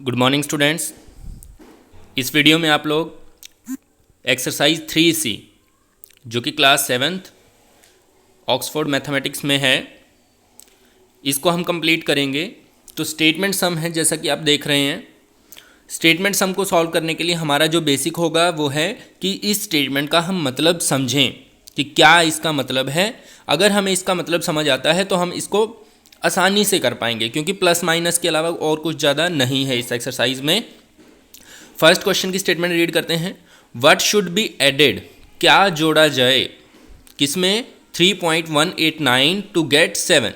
Good morning students. इस video में आप लोग एक्सरसाइज 3C जो कि क्लास 7th ऑक्सफोर्ड मैथमेटिक्स में है, इसको हम कंप्लीट करेंगे। तो स्टेटमेंट सम है, जैसा कि आप देख रहे हैं। स्टेटमेंट सम को सॉल्व करने के लिए हमारा जो बेसिक होगा वो है कि इस स्टेटमेंट का हम मतलब समझें कि क्या इसका मतलब है। अगर हमें इसका मतलब समझ आता है तो हम इसको आसानी से कर पाएंगे, क्योंकि प्लस माइनस के अलावा और कुछ ज़्यादा नहीं है इस एक्सरसाइज में। फर्स्ट क्वेश्चन की स्टेटमेंट रीड करते हैं। व्हाट शुड बी एडेड, क्या जोड़ा जाए किसमें, 3.189 टू गेट 7।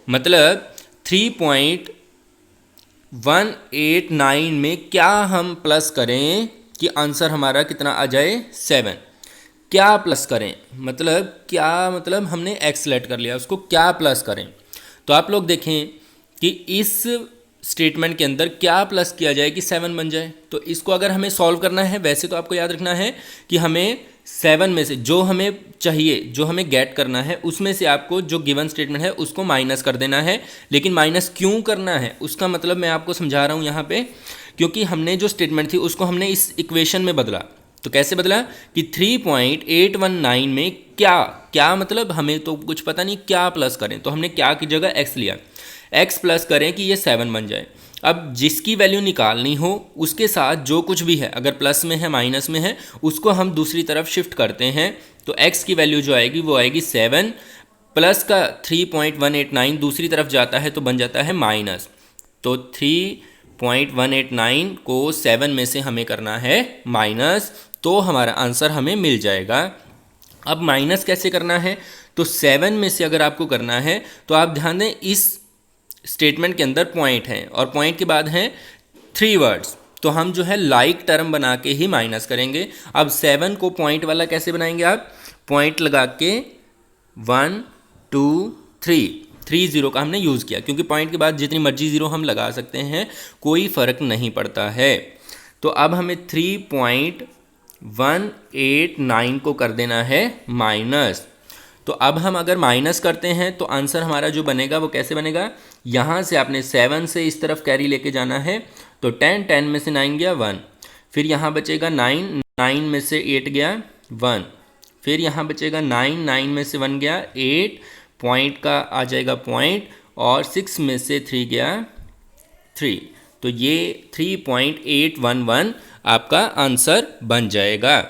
मतलब 3.189 में क्या हम प्लस करें कि आंसर हमारा कितना आ जाए, 7। क्या प्लस करें मतलब क्या, मतलब हमने एक्स सेलेक्ट कर लिया, उसको क्या प्लस करें। तो आप लोग देखें कि इस स्टेटमेंट के अंदर क्या प्लस किया जाए कि 7 बन जाए। तो इसको अगर हमें सॉल्व करना है, वैसे तो आपको याद रखना है कि हमें 7 में से जो हमें चाहिए, जो हमें गेट करना है, उसमें से आपको जो गिवन स्टेटमेंट है उसको माइनस कर देना है। लेकिन माइनस क्यों करना है उसका मतलब मैं आपको समझा रहा हूँ यहाँ पे, क्योंकि हमने जो स्टेटमेंट थी उसको हमने इस इक्वेशन में बदला। तो कैसे बदला कि 3.819 में क्या, क्या मतलब हमें तो कुछ पता नहीं, क्या प्लस करें। तो हमने क्या की जगह एक्स लिया, एक्स प्लस करें कि ये 7 बन जाए। अब जिसकी वैल्यू निकालनी हो उसके साथ जो कुछ भी है, अगर प्लस में है माइनस में है, उसको हम दूसरी तरफ शिफ्ट करते हैं। तो x की वैल्यू जो आएगी वो आएगी 7, प्लस का 3.189 दूसरी तरफ जाता है तो बन जाता है माइनस। तो 3.189 को 7 में से हमें करना है माइनस, तो हमारा आंसर हमें मिल जाएगा। अब माइनस कैसे करना है, तो 7 में से अगर आपको करना है तो आप ध्यान दें, इस स्टेटमेंट के अंदर पॉइंट है और पॉइंट के बाद हैं 3 वर्ड्स, तो हम जो है लाइक टर्म बना के ही माइनस करेंगे। अब 7 को पॉइंट वाला कैसे बनाएंगे, आप पॉइंट लगा के 1 2 3 जीरो का हमने यूज़ किया, क्योंकि पॉइंट के बाद जितनी मर्जी जीरो हम लगा सकते हैं, कोई फ़र्क नहीं पड़ता है। तो अब हमें 3.189 को कर देना है माइनस। तो अब हम अगर माइनस करते हैं तो आंसर हमारा जो बनेगा वो कैसे बनेगा, यहाँ से आपने 7 से इस तरफ कैरी लेके जाना है। तो 10, 10 में से 9 गया 1, फिर यहाँ बचेगा 9, 9 में से 8 गया 1, फिर यहाँ बचेगा 9, 9 में से 1 गया 8, पॉइंट का आ जाएगा पॉइंट, और 6 में से 3 गया 3। तो ये 3.811 आपका आंसर बन जाएगा।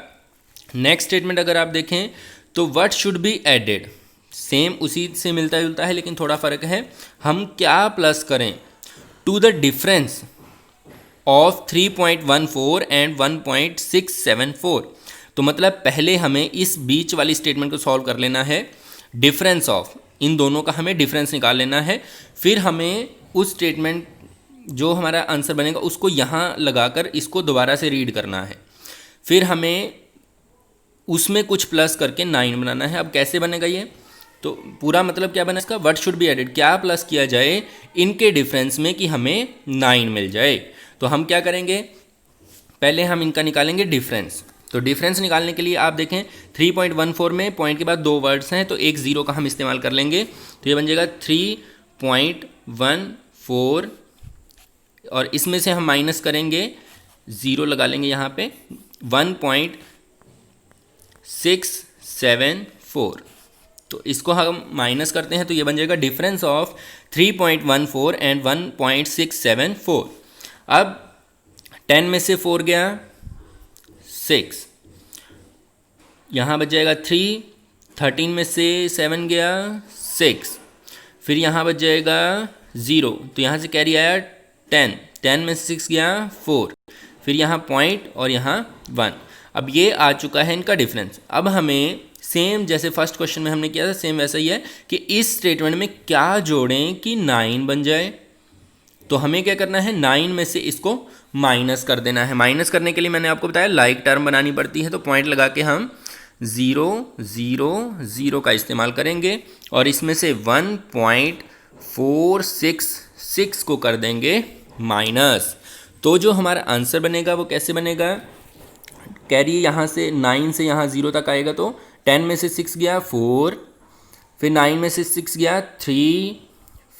नेक्स्ट स्टेटमेंट अगर आप देखें तो what should be added, same उसी से मिलता जुलता है लेकिन थोड़ा फ़र्क है। हम क्या प्लस करें to the difference of 3.14 and 1.674। तो मतलब पहले हमें इस बीच वाली स्टेटमेंट को सॉल्व कर लेना है, डिफरेंस ऑफ इन दोनों का हमें डिफरेंस निकाल लेना है। फिर हमें उस स्टेटमेंट जो हमारा आंसर बनेगा उसको यहाँ लगाकर इसको दोबारा से रीड करना है। फिर हमें उसमें कुछ प्लस करके 9 बनाना है। अब कैसे बनेगा ये, तो पूरा मतलब क्या बना इसका, व्हाट शुड बी एडेड, क्या प्लस किया जाए इनके डिफरेंस में कि हमें 9 मिल जाए। तो हम क्या करेंगे, पहले हम इनका निकालेंगे डिफरेंस। तो डिफरेंस निकालने के लिए आप देखें 3.14 में पॉइंट के बाद 2 वर्ड्स हैं, तो एक ज़ीरो का हम इस्तेमाल कर लेंगे। तो ये बन जाएगा 3.14, और इसमें से हम माइनस करेंगे, ज़ीरो लगा लेंगे यहाँ पे, 1.674। तो इसको हम माइनस करते हैं तो ये बन जाएगा डिफरेंस ऑफ 3.14 एंड 1.674। अब 10 में से 4 गया 6, यहाँ बच जाएगा 3, 13 में से 7 गया 6, फिर यहाँ बच जाएगा 0, तो यहाँ से कैरी आया 10, 10 में से 6 गया 4, फिर यहाँ पॉइंट और यहाँ 1। अब ये आ चुका है इनका डिफरेंस। अब हमें सेम जैसे फर्स्ट क्वेश्चन में हमने किया था, सेम वैसा ही है कि इस स्टेटमेंट में क्या जोड़ें कि 9 बन जाए। तो हमें क्या करना है, 9 में से इसको माइनस कर देना है। माइनस करने के लिए मैंने आपको बताया लाइक टर्म बनानी पड़ती है, तो पॉइंट लगा के हम 0 0 0 का इस्तेमाल करेंगे, और इसमें से 1.466 को कर देंगे माइनस। तो जो हमारा आंसर बनेगा वो कैसे बनेगा, कैरी यहाँ से 9 से यहाँ 0 तक आएगा, तो 10 में से 6 गया 4, फिर 9 में से 6 गया 3,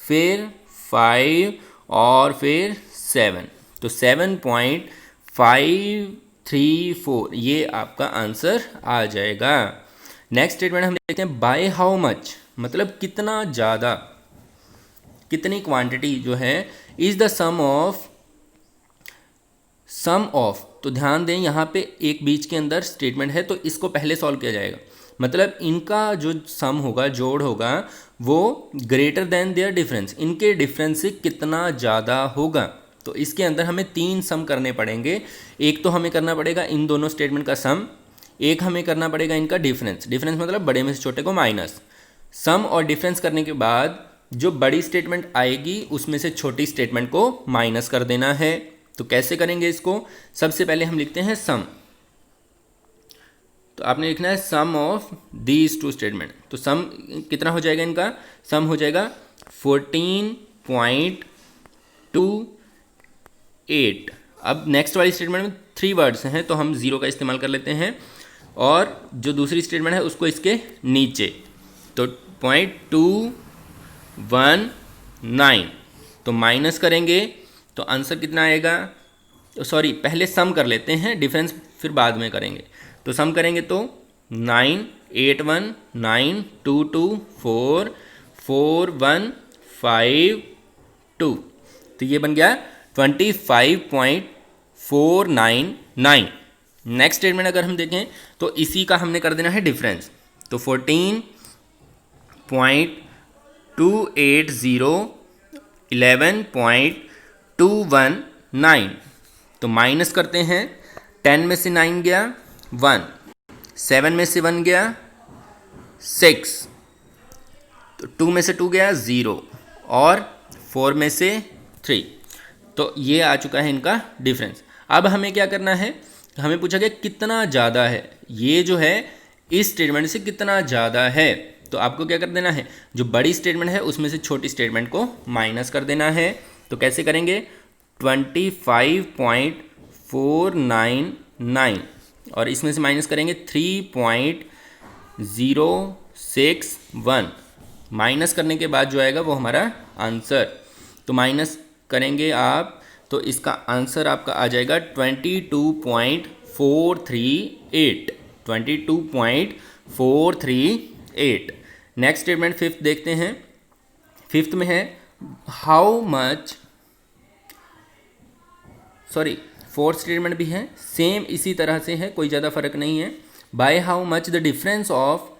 फिर 5 और फिर 7। तो 7.534 ये आपका आंसर आ जाएगा। नेक्स्ट स्टेटमेंट हम देखते हैं बाय हाउ मच, मतलब कितना ज़्यादा, कितनी क्वांटिटी जो है इज़ द सम ऑफ। तो ध्यान दें यहाँ पे एक बीच के अंदर स्टेटमेंट है, तो इसको पहले सॉल्व किया जाएगा। मतलब इनका जो सम होगा, जोड़ होगा, वो ग्रेटर देन देयर डिफरेंस, इनके डिफरेंस से कितना ज़्यादा होगा। तो इसके अंदर हमें 3 सम करने पड़ेंगे। एक तो हमें करना पड़ेगा इन दोनों स्टेटमेंट का सम, एक हमें करना पड़ेगा इनका डिफरेंस मतलब बड़े में से छोटे को माइनस। सम और डिफरेंस करने के बाद जो बड़ी स्टेटमेंट आएगी उसमें से छोटी स्टेटमेंट को माइनस कर देना है। तो कैसे करेंगे इसको? सबसे पहले हम लिखते हैं सम। तो आपने लिखना है सम ऑफ दीज टू स्टेटमेंट। तो सम कितना हो जाएगा इनका? सम हो जाएगा 14.28। अब नेक्स्ट वाली स्टेटमेंट में 3 वर्ड्स हैं, तो हम 0 का इस्तेमाल कर लेते हैं, और जो दूसरी स्टेटमेंट है उसको इसके नीचे, तो 0.219। तो माइनस करेंगे तो आंसर कितना आएगा? सॉरी, पहले सम कर लेते हैं, डिफरेंस फिर बाद में करेंगे। तो सम करेंगे तो 98192244152, तो ये बन गया 25.499। नेक्स्ट स्टेटमेंट अगर हम देखें तो इसी का हमने कर देना है डिफरेंस। तो 14.280 11.219। तो माइनस करते हैं, 10 में से 9 गया 1, 7 में से 1 गया 6, तो 2 में से 2 गया 0, और 4 में से 3। तो ये आ चुका है इनका डिफरेंस। अब हमें क्या करना है? हमें पूछा गया कितना ज़्यादा है, ये जो है इस स्टेटमेंट से कितना ज़्यादा है। तो आपको क्या कर देना है? जो बड़ी स्टेटमेंट है उसमें से छोटी स्टेटमेंट को माइनस कर देना है। तो कैसे करेंगे? 25.499 और इसमें से माइनस करेंगे 3.061। माइनस करने के बाद जो आएगा वो हमारा आंसर। तो माइनस करेंगे आप, तो इसका आंसर आपका आ जाएगा 22.438। 22.438। नेक्स्ट स्टेटमेंट फिफ्थ देखते हैं। फिफ्थ में है how much, sorry fourth statement भी है, सेम इसी तरह से है, कोई ज़्यादा फर्क नहीं है। By how much the difference of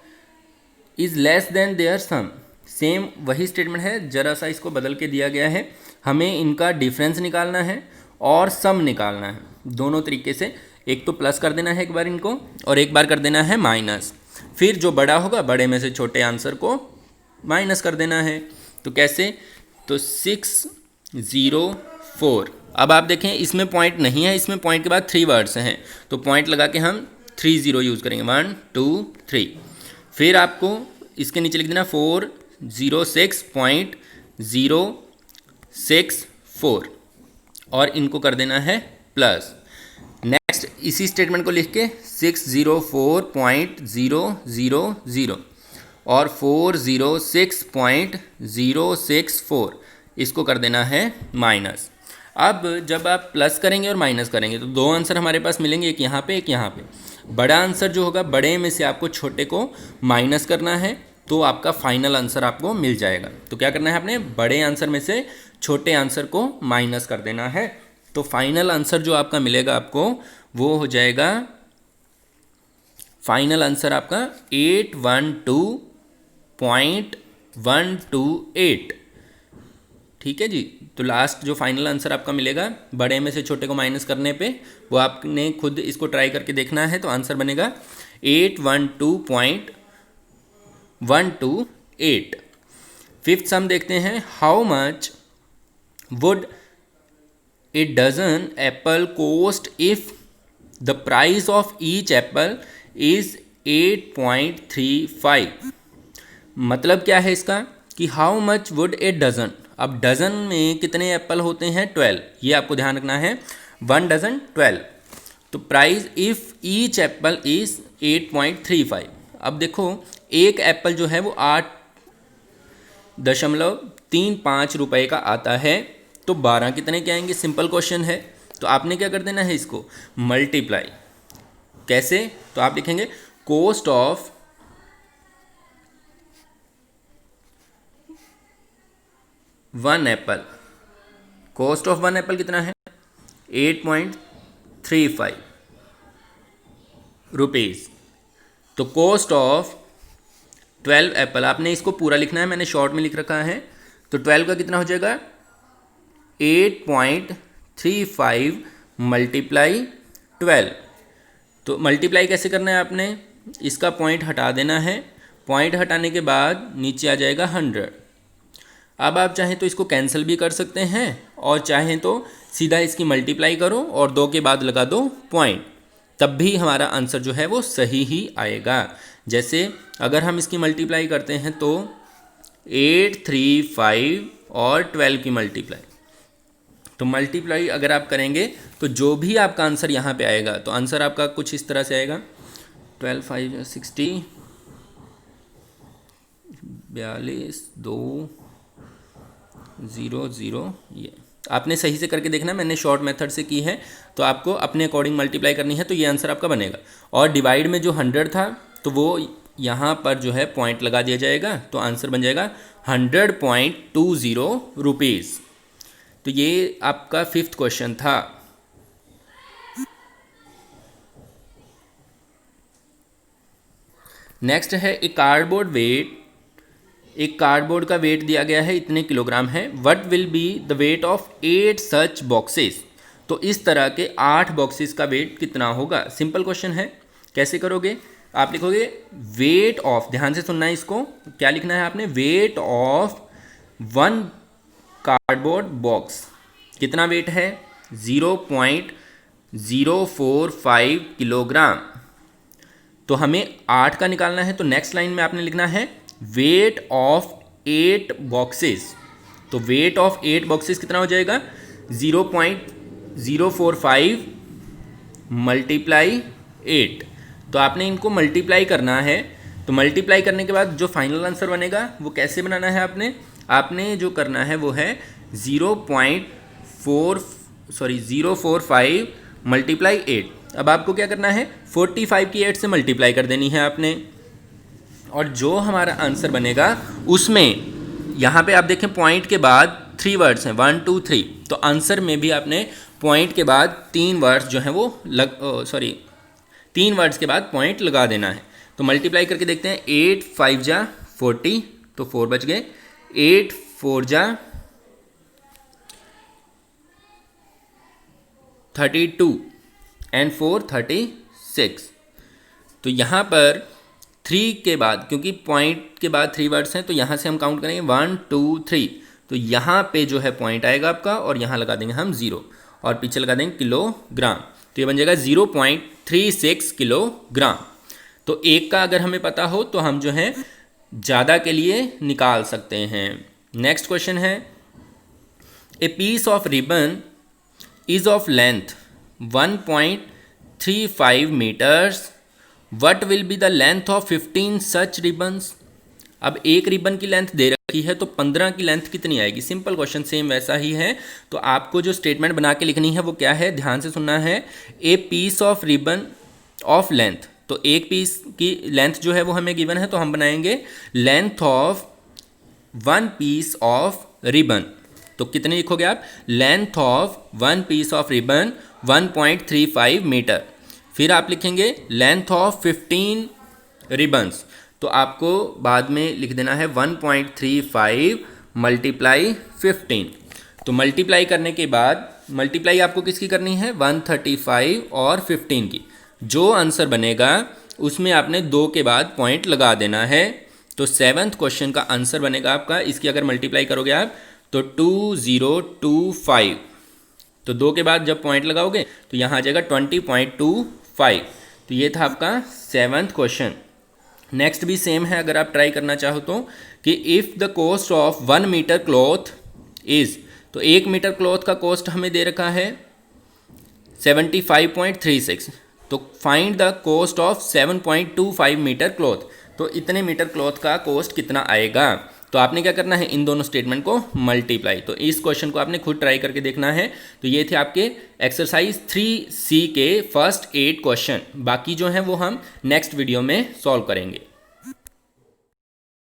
is less than their sum. Same वही स्टेटमेंट है, जरा सा इसको बदल के दिया गया है। हमें इनका डिफरेंस निकालना है और सम निकालना है, दोनों तरीके से। एक तो प्लस कर देना है एक बार इनको, और एक बार कर देना है माइनस। फिर जो बड़ा होगा, बड़े में से छोटे आंसर को माइनस कर देना है। तो कैसे? तो 604। अब आप देखें इसमें पॉइंट नहीं है, इसमें पॉइंट के बाद 3 वर्ड्स हैं, तो पॉइंट लगा के हम 30 यूज़ करेंगे, 1 2 3। फिर आपको इसके नीचे लिख देना 406.064 और इनको कर देना है प्लस। नेक्स्ट इसी स्टेटमेंट को लिख के 604.000 और 406.064 इसको कर देना है माइनस। अब जब आप प्लस करेंगे और माइनस करेंगे तो 2 आंसर हमारे पास मिलेंगे, एक यहाँ पे एक यहाँ पे। बड़ा आंसर जो होगा, बड़े में से आपको छोटे को माइनस करना है, तो आपका फाइनल आंसर आपको मिल जाएगा। तो क्या करना है आपने? बड़े आंसर में से छोटे आंसर को माइनस कर देना है। तो फाइनल आंसर जो आपका मिलेगा आपको, वो हो जाएगा, फाइनल आंसर आपका 812.128। ठीक है जी। तो लास्ट जो फाइनल आंसर आपका मिलेगा बड़े में से छोटे को माइनस करने पे, वो आपने खुद इसको ट्राई करके देखना है। तो आंसर बनेगा 812.128। फिफ्थ सम देखते हैं। How much would a dozen apple cost if the price of each apple is 8.35। मतलब क्या है इसका कि how much would a dozen. अब डजन में कितने एप्पल होते हैं? 12। ये आपको ध्यान रखना है, 1 डजन 12। तो price if each apple is 8.35। अब देखो एक एप्पल जो है वो 8.35 रुपये का आता है। तो 12 कितने के आएंगे, सिंपल क्वेश्चन है। तो आपने क्या कर देना है, इसको मल्टीप्लाई। कैसे, तो आप लिखेंगे cost of 1 Apple, cost of 1 Apple कितना है 8.35 रुपीज़। तो कॉस्ट ऑफ 12 एप्पल, आपने इसको पूरा लिखना है, मैंने शॉर्ट में लिख रखा है। तो 12 का कितना हो जाएगा 8.35 मल्टीप्लाई 12। तो मल्टीप्लाई कैसे करना है, आपने इसका पॉइंट हटा देना है, पॉइंट हटाने के बाद नीचे आ जाएगा 100। अब आप चाहें तो इसको कैंसिल भी कर सकते हैं और चाहें तो सीधा इसकी मल्टीप्लाई करो और 2 के बाद लगा दो पॉइंट, तब भी हमारा आंसर जो है वो सही ही आएगा। जैसे अगर हम इसकी मल्टीप्लाई करते हैं तो 835 और 12 की मल्टीप्लाई, तो मल्टीप्लाई अगर आप करेंगे तो जो भी आपका आंसर यहाँ पे आएगा, तो आंसर आपका कुछ इस तरह से आएगा 12 5 60 42 2 0 0। ये आपने सही से करके देखना, मैंने शॉर्ट मेथड से की है, तो आपको अपने अकॉर्डिंग मल्टीप्लाई करनी है, तो ये आंसर आपका बनेगा। और डिवाइड में जो 100 था तो वो यहाँ पर जो है पॉइंट लगा दिया जाएगा, तो आंसर बन जाएगा 100.20 रुपीज़। तो ये आपका 5th क्वेश्चन था। नेक्स्ट है एक कार्डबोर्ड वेट, एक कार्डबोर्ड का वेट दिया गया है इतने किलोग्राम है, what will be the weight of 8 such boxes. तो इस तरह के 8 बॉक्सेस का वेट कितना होगा, सिंपल क्वेश्चन है। कैसे करोगे, आप लिखोगे वेट ऑफ, ध्यान से सुनना है इसको, क्या लिखना है आपने, वेट ऑफ 1 कार्डबोर्ड बॉक्स, कितना वेट है 0.045 किलोग्राम। तो हमें 8 का निकालना है, तो नेक्स्ट लाइन में आपने लिखना है वेट ऑफ 8 बॉक्सेस। तो वेट ऑफ 8 बॉक्सेस कितना हो जाएगा 0.045 मल्टीप्लाई 8। तो आपने इनको मल्टीप्लाई करना है, तो मल्टीप्लाई करने के बाद जो फाइनल आंसर बनेगा वो कैसे बनाना है, आपने जो करना है वो है 0.045 मल्टीप्लाई 8। अब आपको क्या करना है 45 की 8 से मल्टीप्लाई कर देनी है आपने, और जो हमारा आंसर बनेगा उसमें यहाँ पे आप देखें पॉइंट के बाद 3 वर्ड्स हैं 1 2 3, तो आंसर में भी आपने पॉइंट के बाद 3 वर्ड्स जो हैं वो 3 वर्ड्स के बाद पॉइंट लगा देना है। तो मल्टीप्लाई करके देखते हैं 8 5 जा 40, तो 4 बच गए, 8 4 जा 32 एंड 4 36। तो यहाँ पर 3 के बाद, क्योंकि पॉइंट के बाद 3 वर्ड्स हैं, तो यहाँ से हम काउंट करेंगे 1 2 3, तो यहाँ पे जो है पॉइंट आएगा आपका और यहाँ लगा देंगे हम 0 और पीछे लगा देंगे किलोग्राम, तो ये बन जाएगा 0.36 किलोग्राम। तो एक का अगर हमें पता हो तो हम जो है ज़्यादा के लिए निकाल सकते हैं। नेक्स्ट क्वेश्चन है a piece of ribbon is of length 1.35 metres, what will be the length of 15 such ribbons. अब एक रिबन की लेंथ दे रखी है तो 15 की लेंथ कितनी आएगी, सिंपल क्वेश्चन सेम वैसा ही है। तो आपको जो स्टेटमेंट बना के लिखनी है वो क्या है, ध्यान से सुनना है, a piece of ribbon of length, तो एक पीस की लेंथ जो है वो हमें गिवन है, तो हम बनाएंगे length of 1 piece of ribbon. तो कितने लिखोगे आप, length of 1 piece of ribbon 1.35 metre. फिर आप लिखेंगे लेंथ ऑफ 15 रिबन्स, तो आपको बाद में लिख देना है 1.35 मल्टीप्लाई 15। तो मल्टीप्लाई करने के बाद मल्टीप्लाई आपको किसकी करनी है 135 और 15 की, जो आंसर बनेगा उसमें आपने 2 के बाद पॉइंट लगा देना है। तो 7th क्वेश्चन का आंसर बनेगा आपका, इसकी अगर मल्टीप्लाई करोगे आप तो 2025, तो 2 के बाद जब पॉइंट लगाओगे तो यहाँ आ जाएगा 20.25। तो ये था आपका 7th क्वेश्चन। नेक्स्ट भी सेम है, अगर आप ट्राई करना चाहो तो, कि if the cost of 1 metre cloth is, तो 1 मीटर क्लॉथ का कॉस्ट हमें दे रखा है 75.36, तो find the cost of 7.25 metre cloth. तो इतने मीटर क्लॉथ का कॉस्ट कितना आएगा, तो आपने क्या करना है, इन दोनों स्टेटमेंट को मल्टीप्लाई। तो इस क्वेश्चन को आपने खुद ट्राई करके देखना है। तो ये थे आपके एक्सरसाइज 3C के फर्स्ट 8 क्वेश्चन। बाकी जो हैं वो हम नेक्स्ट वीडियो में सॉल्व करेंगे।